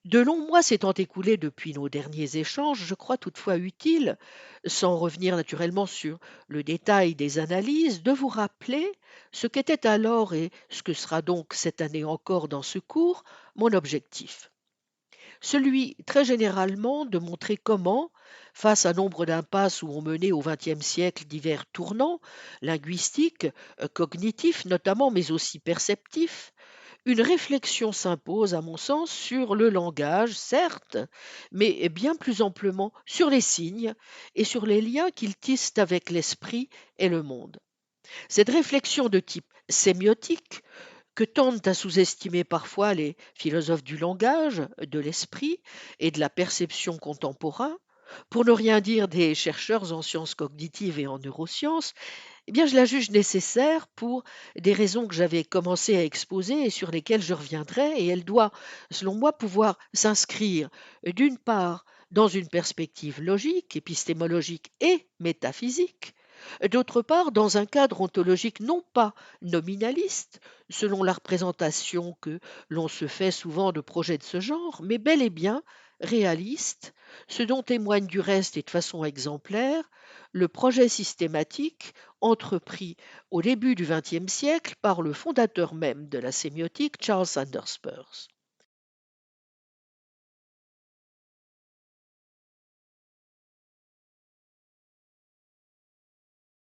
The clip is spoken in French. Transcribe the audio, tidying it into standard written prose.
De longs mois s'étant écoulés depuis nos derniers échanges, je crois toutefois utile, sans revenir naturellement sur le détail des analyses, de vous rappeler ce qu'était alors et ce que sera donc cette année encore dans ce cours mon objectif. Celui, très généralement, de montrer comment, face à nombre d'impasses où ont mené au XXe siècle divers tournants, linguistiques, cognitifs notamment, mais aussi perceptifs, une réflexion s'impose, à mon sens, sur le langage, certes, mais bien plus amplement sur les signes et sur les liens qu'ils tissent avec l'esprit et le monde. Cette réflexion de type sémiotique, que tendent à sous-estimer parfois les philosophes du langage, de l'esprit et de la perception contemporains, pour ne rien dire des chercheurs en sciences cognitives et en neurosciences, eh bien, je la juge nécessaire pour des raisons que j'avais commencé à exposer et sur lesquelles je reviendrai, et elle doit, selon moi, pouvoir s'inscrire d'une part dans une perspective logique, épistémologique et métaphysique, d'autre part dans un cadre ontologique non pas nominaliste, selon la représentation que l'on se fait souvent de projets de ce genre, mais bel et bien réaliste, ce dont témoigne du reste et de façon exemplaire le projet systématique entrepris au début du XXe siècle par le fondateur même de la sémiotique, Charles Sanders Peirce.